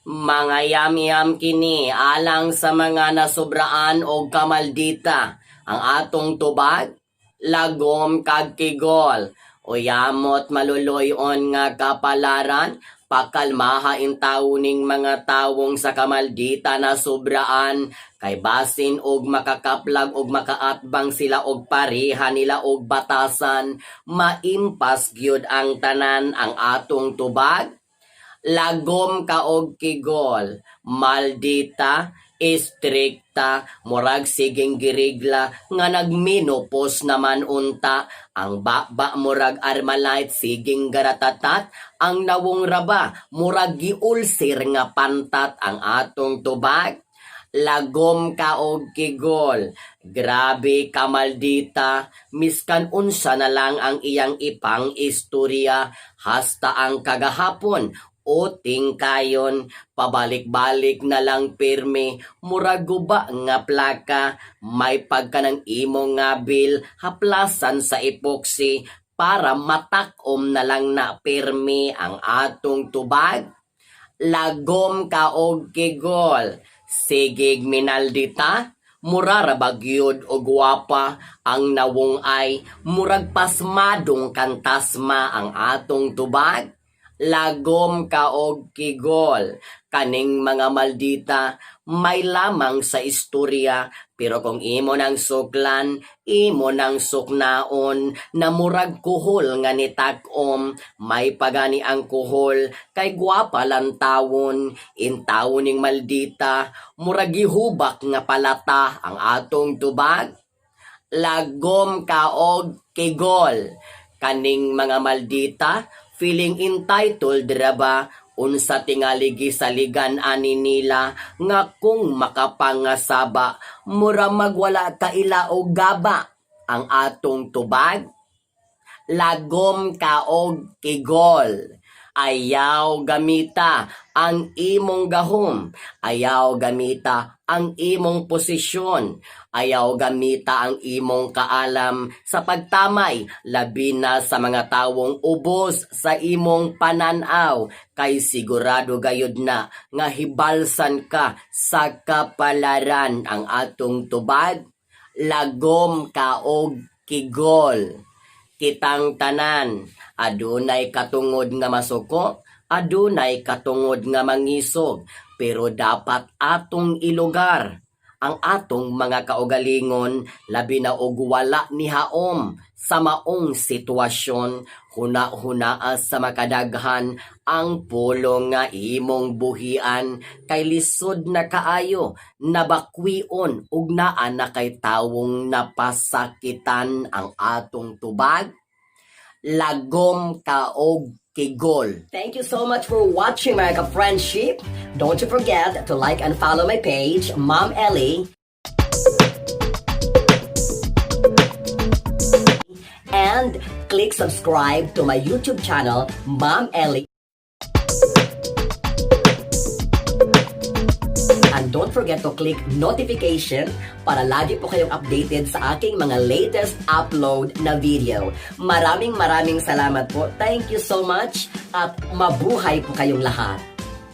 Mga yam-yam kini alang sa mga nasubraan o kamaldita. Ang atong tubag, lagom kag kigol. Uyamot maluloyon nga kapalaran, pakalmaha intawning mga tawong sa kamaldita na sobraan, kay basin og makakaplag og makaatbang sila og pareha nila og batasan, maimpas gyud ang tanan ang atong tubag. Lagom ka og kigol, maldita, istrikta, murag siging girigla, nga nagminopos naman unta, ang baba murag armalite siging garatatat, ang nawong raba murag giulsir nga pantat ang atong tubag. Lagom ka og kigol, grabe ka maldita, miskan unsa na lang ang iyang ipang istorya, hasta ang kagahapon uting kayon, pabalik-balik na lang pirmi, murag guba nga plaka, may pagka ng imong nga bil, haplasan sa epoxy, para matakom na lang na pirmi ang atong tubag. Lagom ka og kigol, sigig minaldita, murara bagyod o guwapa, ang nawong ay murag pasmadong kantasma ang atong tubag. Lagom ka og kigol, kaning mga maldita, may lamang sa istorya, pero kung imo nang suklan, imo nang suknaon, na murag kuhol nga nitakom, may pagani ang kuhol, kay gwapa lang tawon, intawon ning maldita, murag gihubak nga palata ang atong tubag. Lagom ka og kigol, kaning mga maldita, feeling entitled raba, unsa tingali gisaligan ani nila, nga kung makapangasaba, mura magwala kaila o gaba, ang atong tubag. Lagom ka og kigol, ayaw gamita ang imong gahom, ayaw gamita ang imong posisyon, ayaw gamita ang imong kaalam sa pagtamay, labi na sa mga tawong ubos sa imong pananaw, kay sigurado gayud na nga hibalsan ka sa kapalaran ang atong tubag. Lagom ka og kigol, kitang tanan, adunay katungod nga masuko, adunay katungod nga mangisog, pero dapat atong ilugar ang atong mga kaugalingon, labi na og wala ni haom sa maong sitwasyon, huna-hunaa sa makadaghan ang pulong nga imong buhian, kay lisod na kaayo, nabakwion ug naa na kay tawong napasakitan ang atong tubag. Lagom ka og kigol. Thank you so much for watching my friendship. Don't you forget to like and follow my page, Mom Ellie. And click subscribe to my YouTube channel, Mom Ellie. And don't forget to click notification para lagi po kayong updated sa aking mga latest upload na video. Maraming salamat po. Thank you so much at mabuhay po kayong lahat.